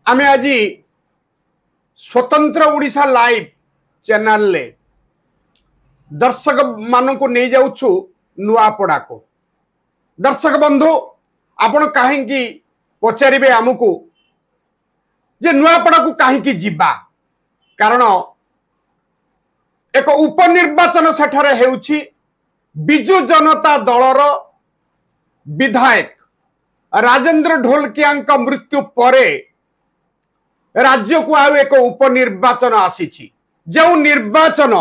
आमे आज स्वतंत्र ओडिशा लाइव चैनल ले दर्शक मान को नहीं जाऊछु नुआपड़ा को। दर्शक बंधु आपण कहीं पचारे आमको जे नुआपड़ा को कहीं जीवा कारण एक उपनिर्वाचन सेठारे हेउछि बिजु जनता दलर विधायक राजेंद्र ढोलकिया मृत्यु परे राज्य को आउ एक उपनिर्वाचन आसी जो निर्वाचन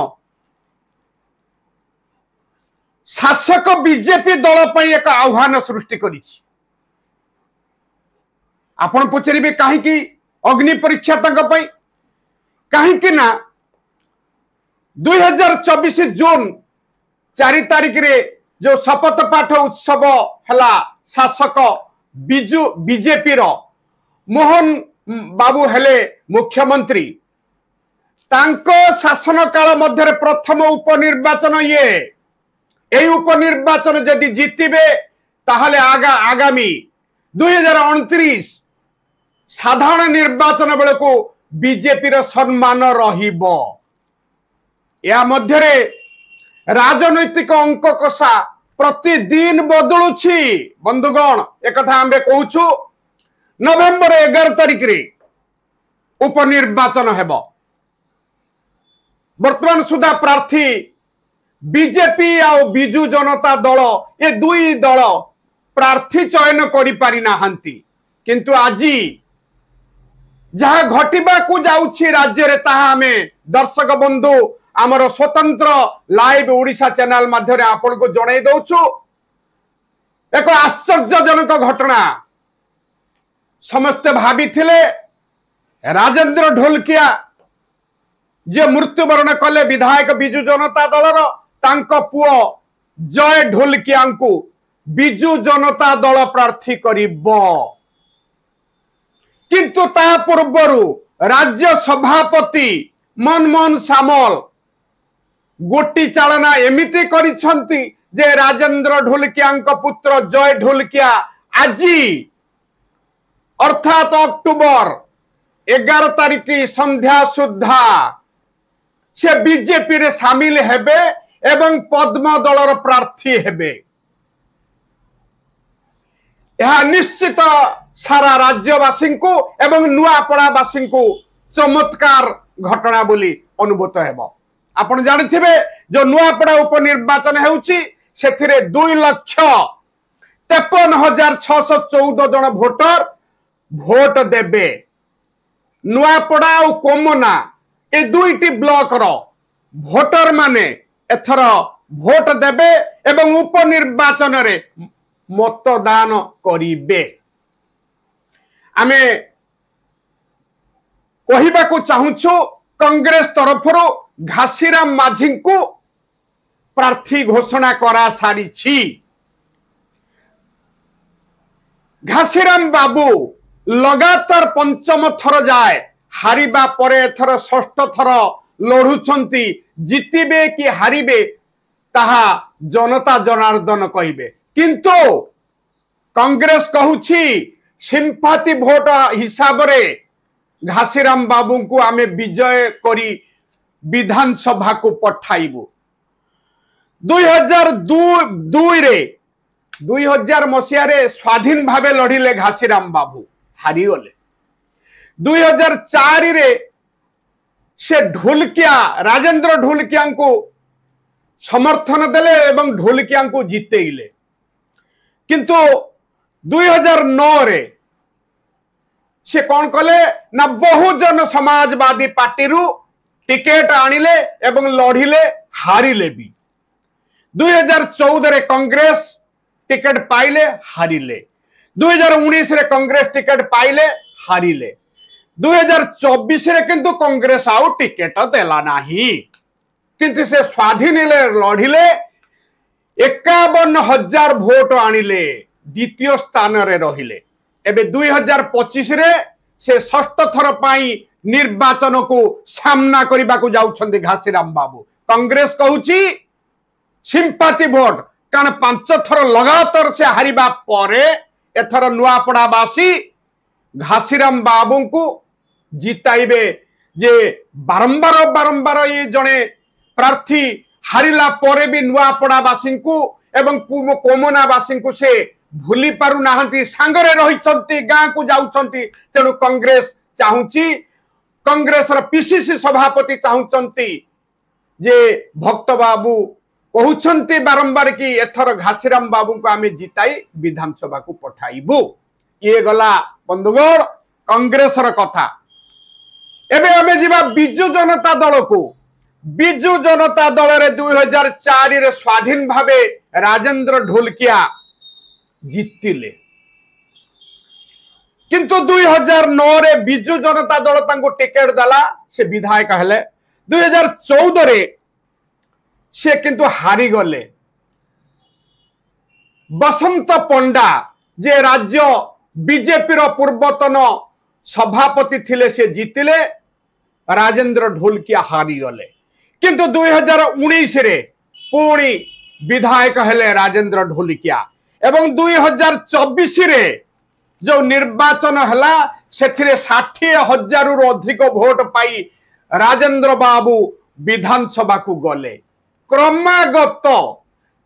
शासक बीजेपी दल पर एक आह्वान सृष्टि करिछि। आपण पचारे कहीं अग्नि परीक्षा कहीं ना 2024 जून 4 तारिख रे जो शपथ पाठ उत्सव हला शासक बिजु बीजेपी रो मोहन बाबू हेले मुख्यमंत्री तांको शासन काल मध्य प्रथम उपनिर्वाचन ये उपनिर्वाचन यदि जीतिबे ताहले आगामी 2029 साधारण निर्वाचन बेले को बीजेपी रो सम्मान रहिबो। या मध्य राजनैतिक अंक कषा प्रतिदिन बदलुछि। बंधुगण एक कथा आमे कहूछु नवेम्बर 11 तारिख रे उपनिर्वाचन हेबो। वर्तमान सुधा प्रार्थी बीजेपी और बिजु जनता दल ये दुई दल प्रार्थी चयन करि पारि नाहंती किंतु आज जहाँ घटिबा को जाउछि राज्य रे ताहा हमें दर्शक बंधु आमर स्वतंत्र लाइव ओडिशा चैनल माध्यम आपन को जणाई दउछु। एक आश्चर्यजनक घटना समस्त भाभी थिले राजेंद्र ढोलकिया जे मृत्युवरण कले विधायक बिजु जनता दलर तांको पुओ जय ढोलकिया को बिजु जनता दल प्रार्थी करिबो किंतु ता पूर्वरु राज्य सभापति मनमोहन सामल गोटी चालना एमिति करिसंती जे राजेंद्र ढोलकिया पुत्र जय ढोलकिया आज अर्थात अक्टोबर 11 तारिख संध्या सुधा से बीजेपी रे शामिल हेबे एवं पद्म दलर प्रार्थी हेबे। यह निश्चित सारा राज्यवासी को एवं नुआपड़ावासी को चमत्कार घटना बोली अनुभूत हेबो। आपण जानिथिबे जो नुआपड़ा उपनिर्वाचन हेउची सेथिरे 2,53,614 जन भोटर भोट देबे। नुआपड़ा और कोमना ए दुईटी ब्लॉक रो भोटर माने एथर भोट देबे एवं उपनिर्वाचन रे मतदान करिबे। आमे कहिबा को चाहुछु कांग्रेस तरफरो घासीराम माझी को प्रार्थी घोषणा करा सारी छी। घासीराम बाबू लगातार पंचम थर जाए हारिबा परे थर षष्ठ थर लड़ुछंती जितिबे कि हारिबे ताहा जनता जनार्दन कहिबे किंतु कांग्रेस कहूछि सिंपाती भोट हिसाब रे घासीराम बाबू को आमे विजय करी विधानसभा को पठाइबु। 2000 मसीह रे स्वाधीन भावे लड़िले घासीराम बाबू हारी गले। 2004 रे से ढोलकिया राजेंद्र ढोलकिया को समर्थन देले एवं ढोलकिया को जीतेइले किंतु 2009 रे से कौन कले ना बहुजन समाजवादी पार्टी रु टिकेट आनिले एवं लड़िले हारिले भी। 2014 रे कांग्रेस टिकेट पाइले हारिले। 2019 रे कांग्रेस टिकेट पाइले हारिले। 2024 रे किंतु कांग्रेस आउ टिकेट देला नाही किंतु से स्वाधीन लड़िले 51,000 भोट आनिले द्वितीय स्थान रे रहिले। एबे 2025 रे से षष्ठ थर पाई निर्वाचन को सामना करबा को जाउछंती घासीराम बाबू। कांग्रेस कहूची सिंपाती भोट कारण 5 थर लगातार से हारिबा परे एथर नुआपड़ावासी घासीराम बाबू को जिताइबे जे बारंबार बारंबार ये जड़े प्रार्थी हारिला परे भी नुआपड़ावासी को एवं कोमनावासी को से भूली पारु नाहंती सांगरे रही गाँ को जाउछंती तेणु कांग्रेस चाहूची कांग्रेस पीसीसी सभापति चाहूचंती जे भक्त बाबू कहउछंती बारंबार कि एथर घासीराम बाबू को आमे जिताई विधानसभा को पठाइबु। ये गला बंधुगण कांग्रेस कथा। एबे आमे जिबा बिजु जनता दल को। बिजु जनता दल रे 2004 रे स्वाधीन भावे राजेंद्र ढोलकिया जीतिले किंतु 2009 रे बिजु जनता दल तांको टिकेट दला से विधायक हेले। 2014 रे से किंतु हारी गले। बसंत पंडा जे राज्य बीजेपी रो पूर्वतन सभापति थिले से जीतिले राजेंद्र ढोलकिया हारी गले किंतु 2019 रे पुणी विधायक हेले राजेंद्र ढोलकिया एवं 2024 रे जो निर्वाचन हला सेथिरे 60,000 रु अधिक वोट पाई राजेंद्र बाबू विधानसभा को गले। क्रमागत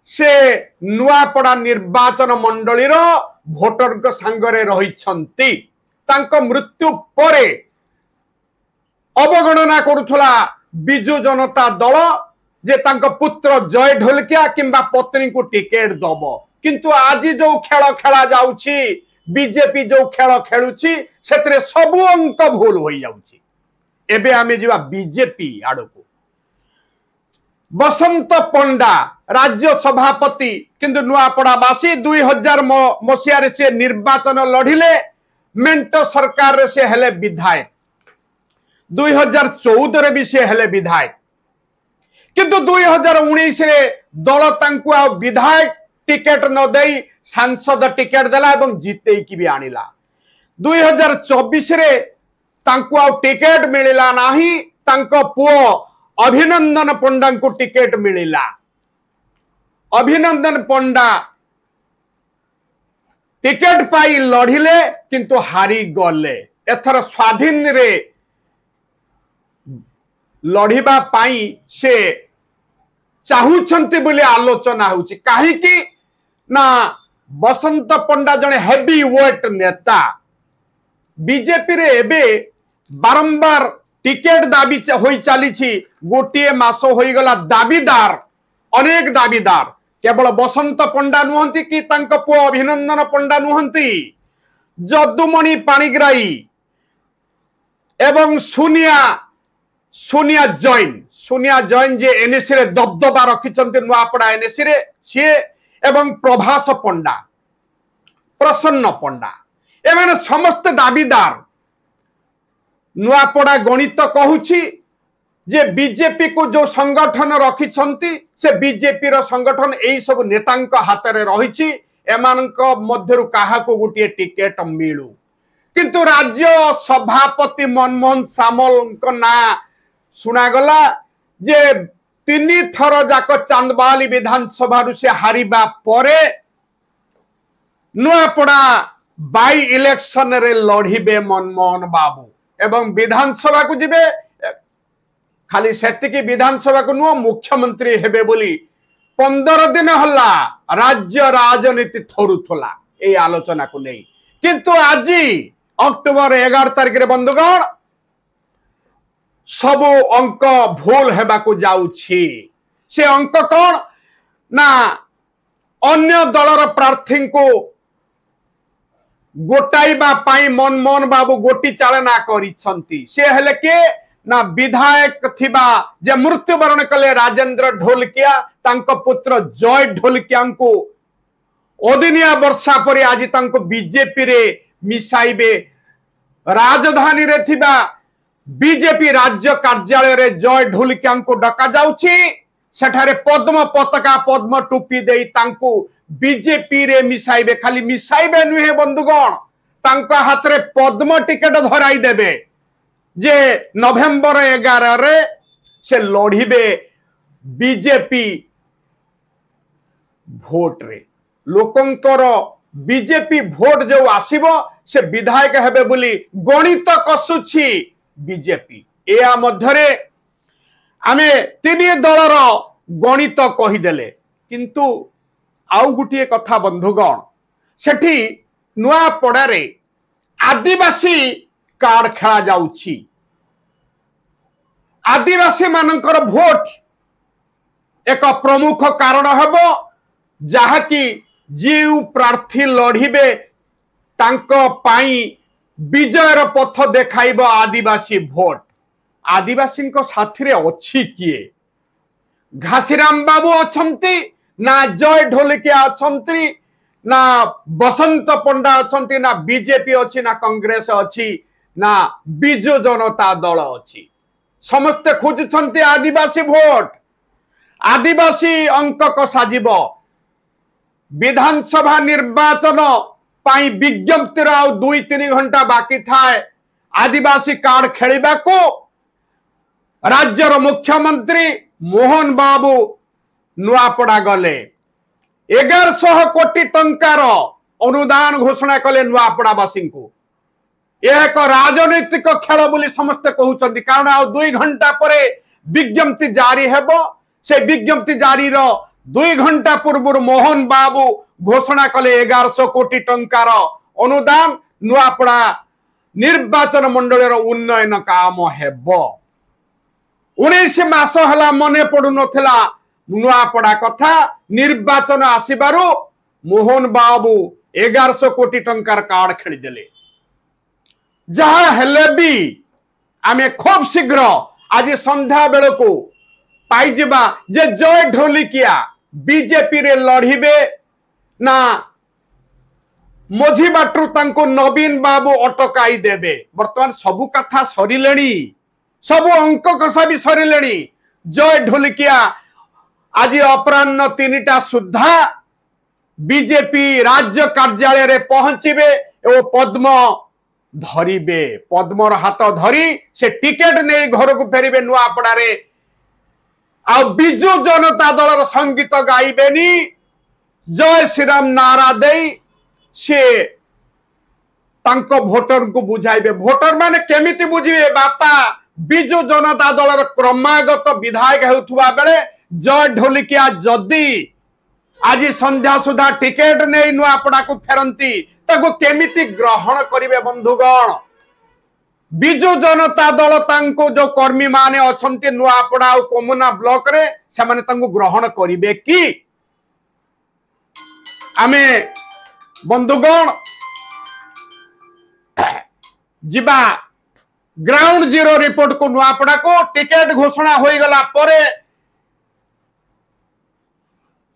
से नुआपड़ा निर्वाचन मंडली रो भोटर को संगरे रहिछंती। तांको मृत्यु परे अवगणना करुथला बिजु जनता दल जे तांको पुत्र जय ढोलकिया किंबा पत्नी को टिकेट दबो किंतु आज जो खेल खेला जाउछि बीजेपी जो खेल खेलुछि सेतरे सब अंक भूल होई जाउछि। एबे आमे जिबा बीजेपी आडको। बसंत पंडा राज्य सभापति किंतु नुआपड़ावासी 2000 मसीह से निर्वाचन लढ़िले मेंटो सरकार रे से हेले विधायक। 2014 रे भी से हेले विधायक किंतु 2019 रे दल तांको आ विधायक टिकेट न देई सांसद टिकेट देला एवं जीते की भी आनिला। 2024 रे तांको आ टिकेट मिलिला नाही। तांको पुओ अभिनंदन पंडा को टिकेट मिलिला। अभिनंदन पंडा टिकेट पाई लढ़िले किंतु हारी गले। एथर स्वाधीन रे लढ़िबा पाई से चाहूछंती बोली आलोचना होउची। काहे कि ना बसंत पंडा जने हेवी वेट नेता बीजेपी रे एबे बारंबार टिकेट दाबी होई चली। गोटे मास होई गला दाबीदार अनेक दाबीदार केवल बसंत पंडा नुहंती कि तांको पुओ अभिनंदन पंडा नुहंती जदुमणि पाणिग्राही एवं सोनिया जैन जे एनएससी रे दबदबा रखिचंती नुआपड़ा एनएससी रे सी एवं प्रभास पंडा प्रसन्न पंडा एमाने समस्त दाबीदार। नुआपड़ा गणित कहूची जे बीजेपी को जो संगठन रखिछंती से बीजेपी रो संगठन एई सब नेतांक हाथ रे रहिछि। एमानक मध्यरु काहा को गुटिए टिकेट मिलू किंतु राज्य सभापति मनमोहन सामल ना सुना गला जे 3 थर जाक चांदबाली विधानसभा से हारिबा परे नुआपड़ा बाई इलेक्शन रे लढ़िबे मनमोहन बाबू एवं विधानसभा को जिबे। खाली सेतिकी विधानसभा को नुह मुख्यमंत्री हेबे बोली 15 दिन हल्ला राज्य राजनीति थरुथला ए आलोचना को नहीं किंतु आज अक्टोबर 11 तारिख रे बंधुगण सब अंक भूल हेबा को जाउछि। से अंक कौन ना अन्य दलर प्रार्थी को गोटाइबा पाई मनमोहन बाबू गोटी चालना करिसंती। से हेले के ना विधायक थिबा जे मृत्युवरण कले राजेंद्र ढोलकिया तांको पुत्र जय ढोलकिया को ओदिनिया वर्षा परे आज तांको बीजेपी रे मिसाइबे। राजधानी रे थिबा बीजेपी राज्य कार्यालय रे जय ढोलकिया को डका जाउछि। सेठारे पद्म पताका पद्म टोपी देई तांको बीजेपी रे मिसाइबे। खाली मिसाइबे नुहे बंधुगण तांको हाथ रे पद्म टिकेट धराई देबे जे नवेम्बर 11 रे से लढ़िबे बीजेपी भोट रे। लोकंकर बीजेपी भोट जो आसीबो से विधायक हेबे बोली गणित कसुछि बीजेपी। या मध्यरे आमे तीन दलर गणित कहीदेले किंतु आउ गुटिए कथा बंधुगण सेठी नुआपड़ारे आदिवासी कार्ड खेला जाउछि। आदिवासी मानकर भोट एक प्रमुख कारण हेबो जहाँकि जीव प्रार्थी लड़िबे तांको पाई विजयर पथ देखाइब आदिवासी भोट। आदिवासी साथी अच्छी किए घासीराम बाबू अच्छी ना जय ढोलकिया अच्छी ना बसंत पंडा अच्छी ना बीजेपी अच्छी ना कांग्रेस अच्छी ना बिजु जनता दल अच्छी। समस्ते खोजुंट आदिवासी भोट। आदिवासी अंक कसाजिब विधानसभा निर्वाचन पाई विज्ञप्तिर आ 2-3 घंटा बाकी थाए आदिवासी कार्ड खेलिबा को राज्यर मुख्यमंत्री मोहन बाबू नुआपड़ा गले 1100 कोटी टंकार अनुदान घोषणा कले नुआपड़ावासी को। यह एक राजनैतिक खेल बोली समस्ते कहउछन्ति कारण आ 2 घंटा परे विज्ञप्ति जारी हेबो। से विज्ञप्ति जारी 2 घंटा पूर्व मोहन बाबू घोषणा कले 1100 कोटी टंकार अनुदान नुआपड़ा निर्वाचन मंडल उन्नयन काम हेबो। 19 मास हला मने पड़ु नथिला नुआपड़ा कथा निर्वाचन आसीबारु मोहन बाबू 1100 कोटी टंकार कार्ड खेली देले। जहा हेले भी आमे खूब शीघ्र आज संध्या बेल को पाइजिबा जे जय ढोलिकिया बीजेपी रे लड़िबे ना मोझी बाटू तांको नवीन बाबू अटकाई देबे। वर्तमान सबु कथा सरिलेनी सबु अंक कसा भी सरिलेनी। जय ढोलिकिया आज अपराह्न 3टा सुधा बीजेपी राज्य कार्यालय रे पहुंचीबे और पद्म धरिबे। पद्मर हाथ धरी से टिकेट नहीं घर को फेरिबे नुआपड़ा रे। आ बिजु जनता दलर संगीत गाइबेनी जय श्रीराम नारा दे से तांको भोटर को बुझाइबे। भोटर माने केमिति बुझिबे बापा बिजु जनता दलर क्रमागत विधायक हेउथुवा बेले जय ढोलिकिया जदी आज संध्या सुधा टिकेट नहीं नुआपड़ा को फेरंती ताको केमिति ग्रहण करिवे बंधुगण। बिजु जनता दल तांको जो कर्मी माने अछंती नुआपड़ा और कोमुना ब्लॉक रे से माने तांको ग्रहण करिवे कि आमे बंधुगण जिबा ग्राउंड जीरो रिपोर्ट को नुआपड़ा को टिकेट घोषणा हो गला परे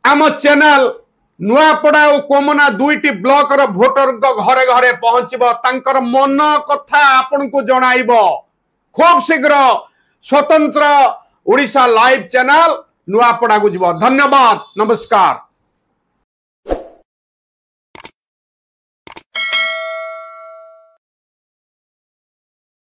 आम चैनल नुआपड़ा और कोमना 2टी ब्लॉक रो भोटर घरे घरे पहुंचबो तांकर मन कथा आपन को जणाइबो। खूब शीघ्र स्वतंत्र ओडिशा लाइव चैनल नुआपड़ा को जीवो। धन्यवाद नमस्कार।